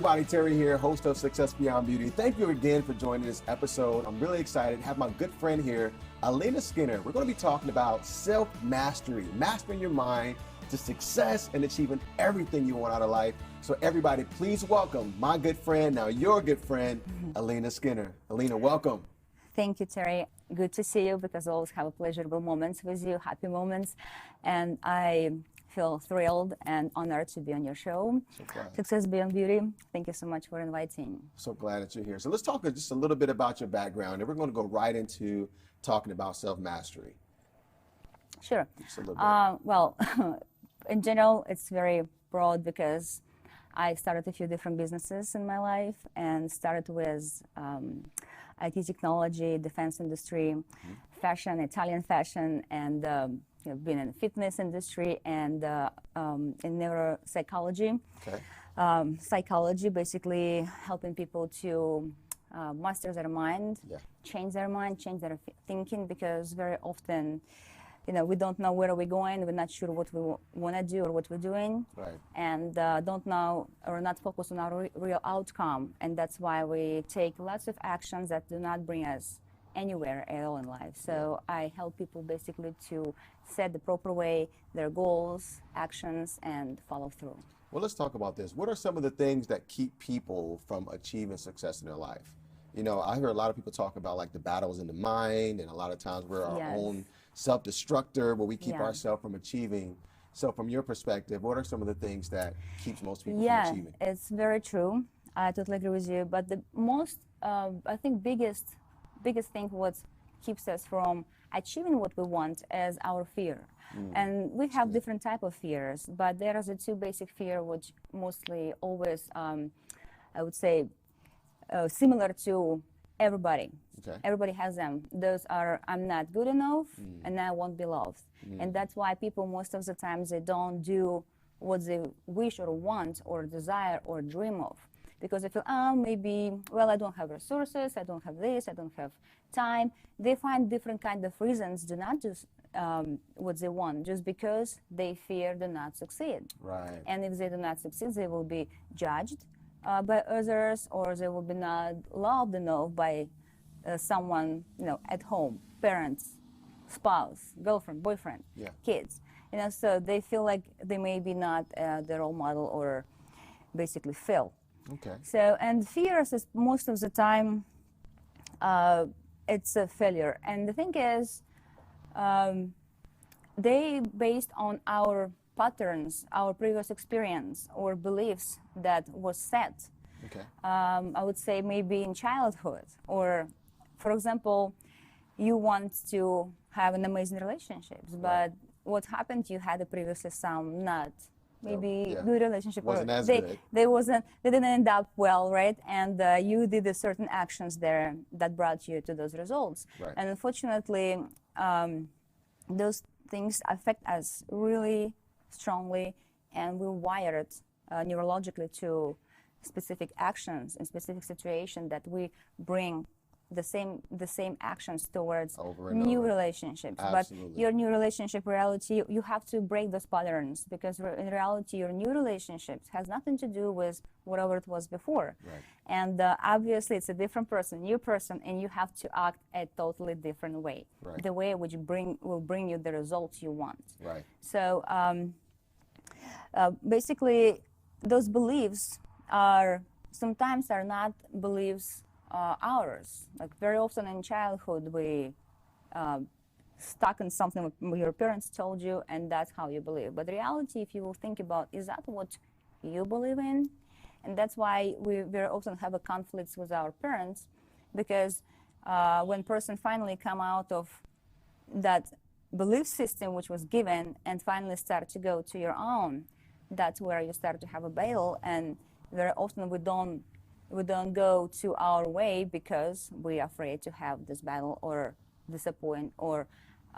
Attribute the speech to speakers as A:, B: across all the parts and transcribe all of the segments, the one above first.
A: everybody, Terry here, host of Success Beyond Beauty. Thank you again for joining this episode. I'm really excited to have my good friend here, Elena Skinner. We're going to be talking about self-mastery, mastering your mind to success and achieving everything you want out of life. So everybody, please welcome my good friend, now your good friend, Elena Skinner. Elena, welcome.
B: Thank you, Terry. Good to see you because I always have pleasurable moments with you, happy moments. And I feel thrilled and honored to be on your show, Success Beyond Beauty. Thank you so much for inviting.
A: So glad that you're here. So let's talk just a little bit about your background, and we're going to go right into talking about self-mastery.
B: Sure. Well, in general, it's very broad because I started a few different businesses in my life and started with IT technology, defense industry, fashion, Italian fashion, and been in the fitness industry and in neuropsychology.
A: Okay.
B: Psychology, basically helping people to master their mind, change their mind, change their thinking, because very often, we don't know where we're going, we're not sure what we want to do or what we're doing, and don't know or not focus on our real outcome, and that's why we take lots of actions that do not bring us anywhere at all in life. So I help people basically to set the proper way their goals, actions, and follow through.
A: Well, let's talk about this. What are some of the things that keep people from achieving success in their life? I hear a lot of people talk about like the battles in the mind, and a lot of times we're our own self-destructor, where we keep ourselves from achieving. So from your perspective, what are some of the things that keeps most people from achieving?
B: Yeah, it's very true. I totally agree with you. But the most, I think, biggest thing what keeps us from achieving what we want is our fear. And we have different type of fears, but there are the two basic fear which mostly always, I would say, similar to everybody. Everybody has them. Those are, I'm not good enough and I won't be loved. And that's why people most of the times they don't do what they wish or want or desire or dream of. Because they feel, maybe, well, I don't have resources, I don't have this, I don't have time. They find different kind of reasons to not do what they want, just because they fear to not succeed.
A: Right.
B: And if they do not succeed, they will be judged by others, or they will be not loved enough by someone, at home, parents, spouse, girlfriend, boyfriend, kids. So they feel like they may be not the role model or basically fail.
A: Okay.
B: So, and fears is most of the time, it's a failure. And the thing is, they based on our patterns, our previous experience or beliefs that was set.
A: Okay.
B: I would say maybe in childhood, or for example, you want to have an amazing relationships, but what happened? You had previously some not maybe good relationship,
A: wasn't
B: or
A: as good.
B: They didn't end up well, right? And you did a certain actions there that brought you to those results.
A: Right.
B: And unfortunately, those things affect us really strongly, and we're wired neurologically to specific actions in specific situation that we bring the same actions towards new relationships.
A: Absolutely.
B: But your new relationship reality, you have to break those patterns, because in reality your new relationships has nothing to do with whatever it was before.
A: Right.
B: And obviously it's a different person, new person, and you have to act a totally different way.
A: Right.
B: The way which will bring you the results you want.
A: Right.
B: So basically those beliefs sometimes are not beliefs ours. Like very often in childhood, we stuck in something your parents told you, and that's how you believe. But reality, if you will think about, is that what you believe in? And that's why we very often have a conflicts with our parents, because when person finally come out of that belief system which was given and finally start to go to your own, that's where you start to have a battle. And very often we don't go to our way because we're afraid to have this battle or disappoint or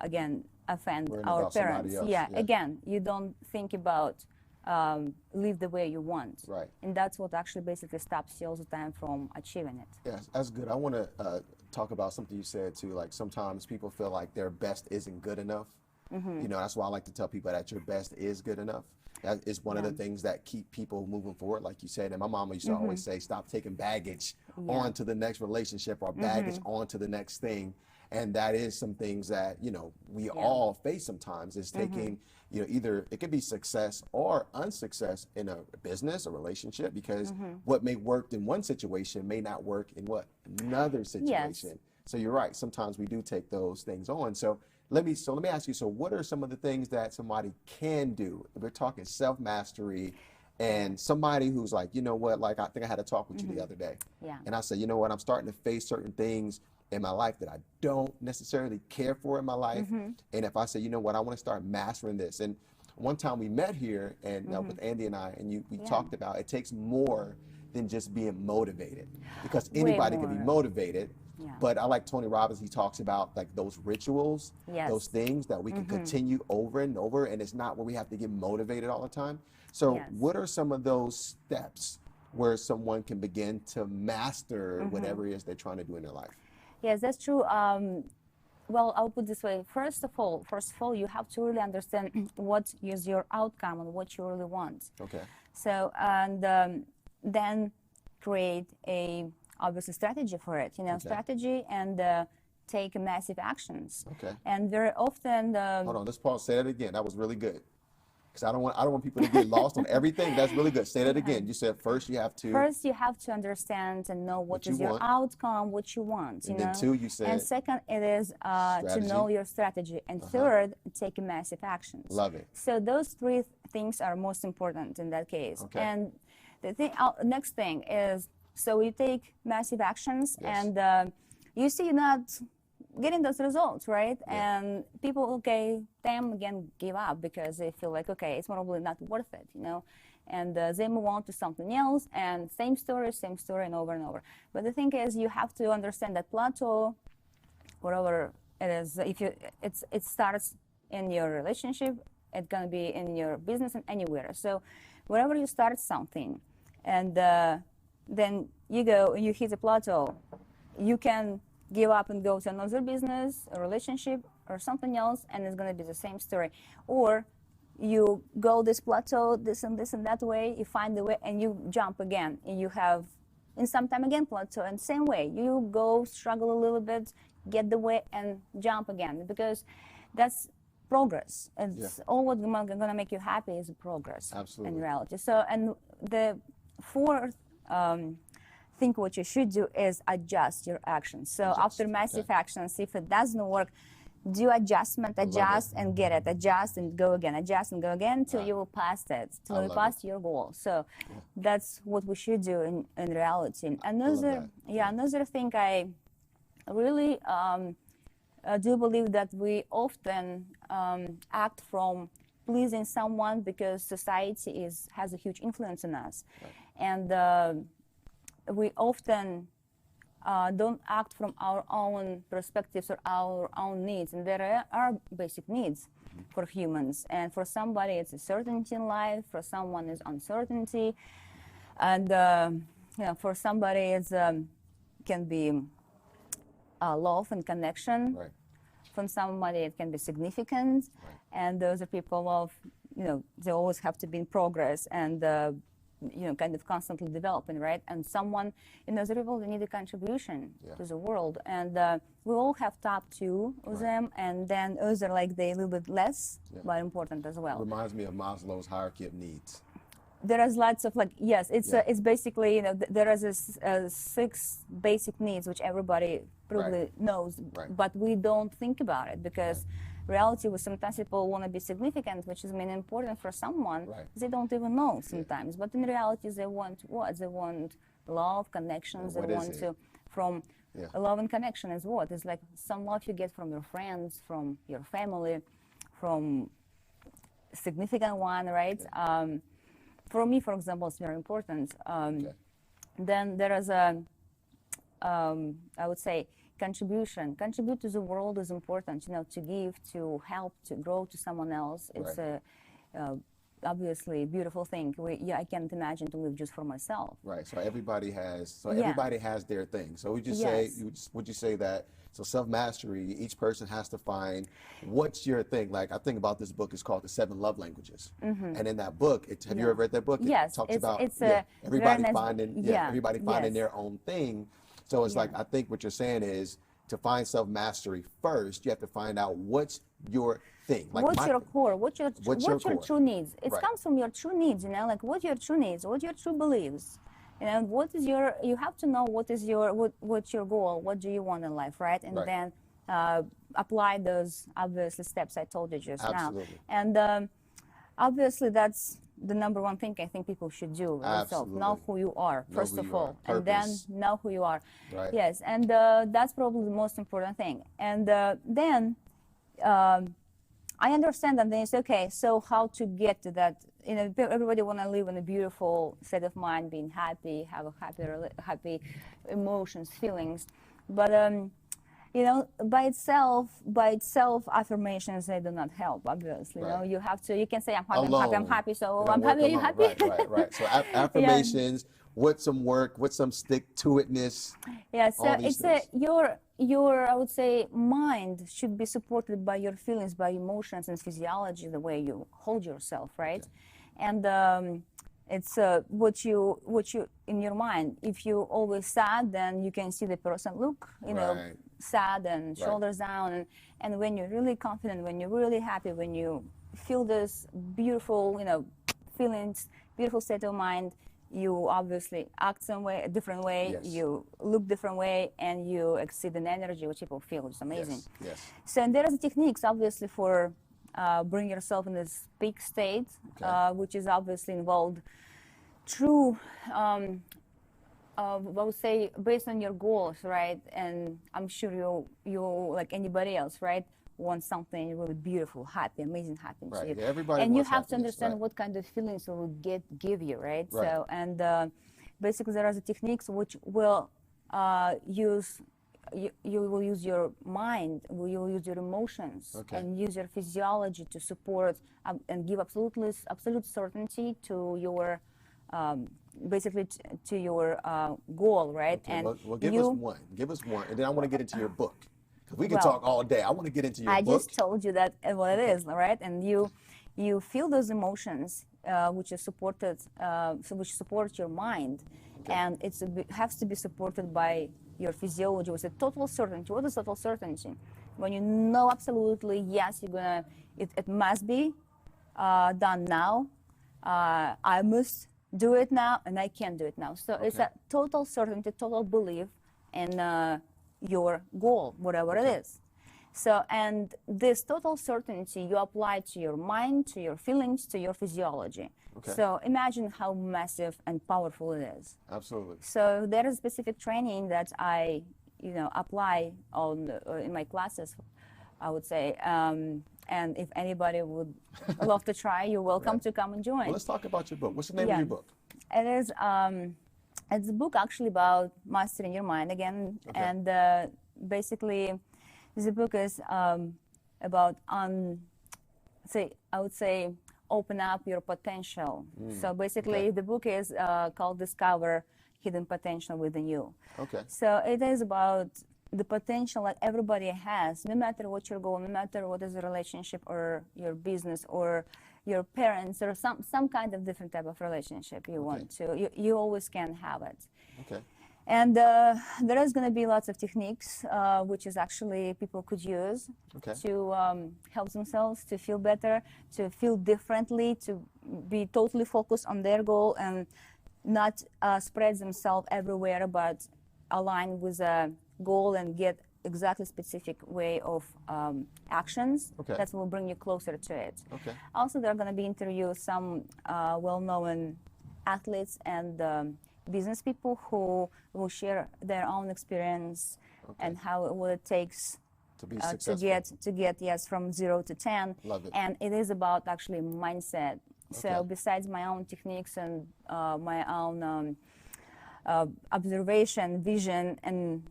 B: again offend our parents. Again, you don't think about live the way you want.
A: Right.
B: And that's what actually basically stops you all the time from achieving it.
A: Yes, that's good. I want to talk about something you said too. Like sometimes people feel like their best isn't good enough. That's why I like to tell people that your best is good enough. That is one of the things that keep people moving forward, like you said. And my mama used to always say, stop taking baggage on to the next relationship or baggage on to the next thing. And that is some things that, you know, we all face sometimes, is taking, you know, either it could be success or unsuccess in a business, a relationship, because what may work in one situation may not work in another situation. So you're right. Sometimes we do take those things on. So let me ask you, so what are some of the things that somebody can do? We're talking self-mastery, and somebody who's like, you know what, like I think I had a talk with you the other day. And I said, you know what, I'm starting to face certain things in my life that I don't necessarily care for in my life. And if I say, you know what, I want to start mastering this. And one time we met here and with Andy and I, and we talked about it takes more than just being motivated, because anybody can be motivated. But I like Tony Robbins, he talks about like those rituals, those things that we can continue over and over, and it's not where we have to get motivated all the time. So what are some of those steps where someone can begin to master whatever it is they're trying to do in their life?
B: Yes, that's true. Well, I'll put it this way. First of all, you have to really understand what is your outcome and what you really want.
A: Okay.
B: So, and then create a obviously strategy for it. You know, strategy, and take massive actions.
A: Okay.
B: And very often.
A: Hold on, let's pause. Say that again. That was really good. Because I don't want people to get lost on everything. That's really good. Say that again. You said first you have to
B: understand and know what is
A: your
B: your outcome, what you want.
A: And then two, you said.
B: And second, it is to know your strategy. And third, take massive actions.
A: Love it.
B: So those three things are most important in that case.
A: Okay.
B: And the next thing is, so you take massive actions, and you see you're not getting those results, right? And people, them again give up because they feel like, it's probably not worth it, you know, and they move on to something else, and same story, and over and over. But the thing is, you have to understand that plateau, wherever it is, it starts in your relationship, it's gonna be in your business and anywhere. So wherever you start something, and then you go and you hit a plateau, you can give up and go to another business, a relationship, or something else, and it's going to be the same story. Or you go this plateau, this and that way, you find the way, and you jump again, and you have, in some time again, plateau, and same way. You go, struggle a little bit, get the way, and jump again, because that's progress. It's all what's going to make you happy is progress.
A: Absolutely.
B: In reality. So, and the fourth think what you should do is adjust your actions. So after massive actions, if it doesn't work, do adjustment, adjust and get it, adjust and go again, adjust and go again till you will pass it, till you pass your goal. So that's what we should do in reality. Another thing I really do believe that we often act from pleasing someone because society has a huge influence on us. And we often don't act from our own perspectives or our own needs. And there are basic needs for humans. And for somebody, it's a certainty in life. For someone, it's uncertainty. And for somebody, it's can be love and connection.
A: Right.
B: From somebody, it can be significant.
A: Right.
B: And those are people of, they always have to be in progress and kind of constantly developing, right? And someone, those people, they need a contribution to the world. And we all have top two of them, and then those are like they a little bit less, but important as well.
A: Reminds me of Maslow's hierarchy of needs.
B: There is lots of it's basically, there is a 6 basic needs which everybody probably knows, but we don't think about it because reality was sometimes people want to be significant, which is important for someone. They don't even know sometimes, but in reality they want what? They want love, connections. They want to from love and connection is what? It's like some love you get from your friends, from your family, from significant one, right? For me, for example, it's very important. Then there is I would say, contribution. Contribute to the world is important, to give, to help, to grow to someone else. It's obviously beautiful thing. Yeah, I can't imagine to live just for myself.
A: Right. So everybody has. So
B: Yeah.
A: everybody has their thing. So would you say?
B: Yes.
A: Would you say that? So self mastery. Each person has to find what's your thing. Like I think about this book. It's called The Seven Love Languages. And in that book, have you ever read that book? It
B: Yes,
A: talks
B: it's
A: about
B: it's a
A: everybody
B: very nice,
A: finding
B: yeah,
A: everybody finding
B: yes,
A: their own thing. So it's like I think what you're saying is to find self mastery first. You have to find out what's your thing. Like
B: what's your core, what's your
A: core?
B: true needs. It
A: Right.
B: comes from your true needs, you know, like what your true needs, what your true beliefs, you know, what is your, you have to know what is your what's your goal, what do you want in life, right? And
A: Right.
B: then apply those obviously steps I told you just
A: Absolutely.
B: now. And obviously that's the number one thing I think people should do with themselves.
A: Absolutely.
B: Know who you are,
A: Know
B: first
A: who
B: of
A: you are.
B: all, and then
A: Purpose.
B: know who you are.
A: Right.
B: Yes, and that's probably the most important thing. And then I understand that. Then it's okay. So how to get to that? You know, everybody want to live in a beautiful state of mind, being happy, have a happy emotions, feelings. But you know, by itself, affirmations, they do not help. Obviously, you know,
A: Right.
B: you have to. You can say I'm happy, I'm happy, so
A: It don't
B: I'm
A: work
B: happy,
A: alone.
B: happy.
A: Right. So affirmations with some work, with some stick to itness.
B: Yeah, so
A: all these
B: it's
A: things.
B: your I would say mind should be supported by your feelings, by emotions and physiology, the way you hold yourself, right? And it's what you in your mind. If you always sad, then you can see the person look, you know,
A: Right.
B: sad and shoulders down. And when you're really confident, when you're really happy, when you feel this beautiful, you know, feelings, beautiful state of mind, you obviously act some way, a different way,
A: Yes.
B: you look different way, and you exceed an energy which people feel, which is amazing.
A: Yes.
B: So and there are techniques obviously for bring yourself in this peak state, which is obviously involved through I would say based on your goals, right? And I'm sure you like anybody else, right? Want something really beautiful, happy, amazing happiness.
A: Right. Yeah, everybody
B: And you
A: wants
B: have to
A: happiness,
B: understand
A: right.
B: what kind of feelings it will give you, right?
A: Right.
B: So and basically there are the techniques which will use you will use your mind, you will use your emotions, and use your physiology to support and give absolute certainty to your basically to your goal, right?
A: Okay,
B: And
A: well, give us one. Give us one, and then I want to get into your book. Because we can
B: Well,
A: talk all day. I want to get into your
B: I
A: book.
B: just told you that what it is, right? And you feel those emotions, which is supported, which support your mind, and it has to be supported by your physiology with a total certainty. What is total certainty? When you know absolutely, yes, you're gonna, it must be done now. I must do it now, and I can do it now. So it's a total certainty, total belief in your goal, whatever it is. So, and this total certainty you apply to your mind, to your feelings, to your physiology. So imagine how massive and powerful it is.
A: Absolutely.
B: So there is specific training that I, apply on in my classes, I would say. And if anybody would love to try, you're welcome to come and join.
A: Well, let's talk about your book. What's the name of your book?
B: It is. It's a book actually about mastering your mind again, and basically, the book is about I would say open up your potential. So basically, the book is called Discover Hidden Potential Within You. So it is about the potential that everybody has, no matter what your goal, no matter what is a relationship or your business or your parents or some kind of different type of relationship you want to, you always can have it. And there is going to be lots of techniques, which is actually people could use to help themselves to feel better, to feel differently, to be totally focused on their goal and not spread themselves everywhere, but align with a goal and get exactly specific way of actions that will bring you closer to it. Also, there are going to be interviews some well-known athletes and business people who will share their own experience and what it takes
A: to be
B: to get yes from 0 to 10.
A: Love it.
B: And it is about actually mindset. So besides my own techniques and my own observation, vision, and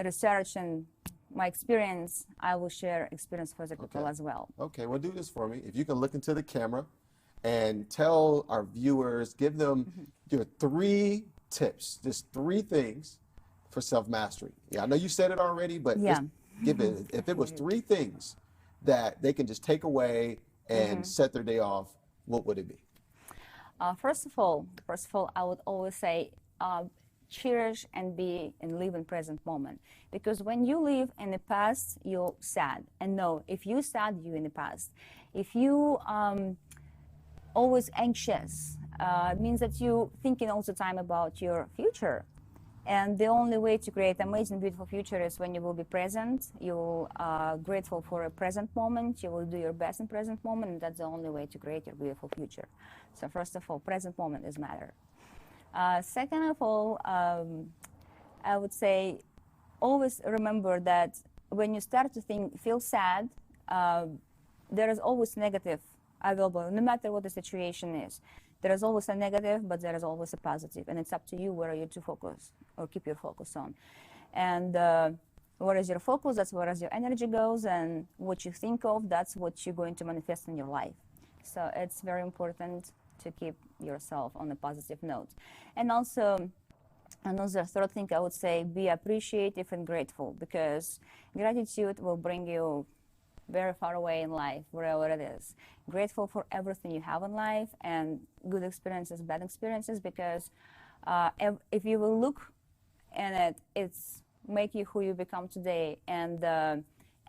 B: research and my experience, I will share experience for the people as well.
A: Okay, well, do this for me. If you can look into the camera and tell our viewers, give them your 3 tips, just 3 things for self-mastery. Yeah, I know you said it already, but
B: Yeah.
A: just give it, if it was 3 things that they can just take away and set their day off, what would it be?
B: First of all, I would always say, cherish and be and live in present moment. Because when you live in the past, you're sad. And no, if you sad, you in the past. If you always anxious, it means that you thinking all the time about your future. And the only way to create amazing, beautiful future is when you will be present. You are grateful for a present moment. You will do your best in present moment, and that's the only way to create your beautiful future. So first of all, present moment is matter. Second of all, I would say, always remember that when you start to feel sad, there is always negative available, no matter what the situation is. There is always a negative, but there is always a positive, and it's up to you where you to focus or keep your focus on. And where is your focus, that's where your energy goes, and what you think of, that's what you're going to manifest in your life. So it's very important to keep yourself on a positive note. And also, another third thing I would say, be appreciative and grateful, because gratitude will bring you very far away in life, wherever it is. Grateful for everything you have in life, and good experiences, bad experiences, because if you will look in it, it's make you who you become today, and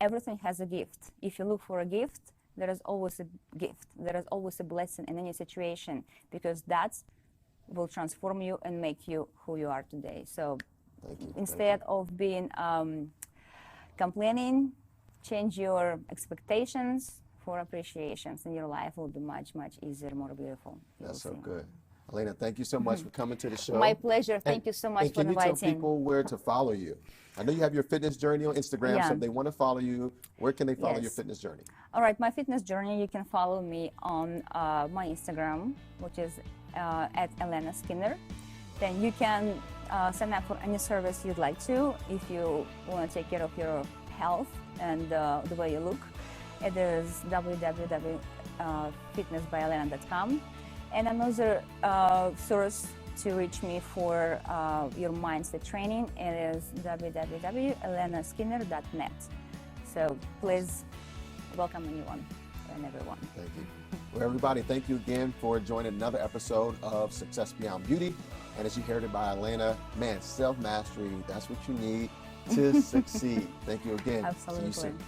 B: everything has a gift. If you look for a gift, there is always a gift. There is always a blessing in any situation, because that will transform you and make you who you are today. So instead of being complaining, change your expectations for appreciations, and your life will be much, much easier, more beautiful.
A: That's so good. Elena, thank you so much for coming to the show.
B: My pleasure. Thank you so much for inviting.
A: Can you tell people where to follow you? I know you have your fitness journey on Instagram, so if they want to follow you, where can they follow your fitness journey?
B: All right, my fitness journey, you can follow me on my Instagram, which is at Elena Skinner. Then you can sign up for any service you'd like to if you want to take care of your health and the way you look. It is www.fitnessbyelena.com. And another source to reach me for your mindset training, it is www.elenaskinner.net. So please welcome anyone and everyone.
A: Thank you. Well, everybody, thank you again for joining another episode of Success Beyond Beauty. And as you heard it by Elena, man, self-mastery, that's what you need to succeed. Thank you again.
B: Absolutely.
A: See you soon.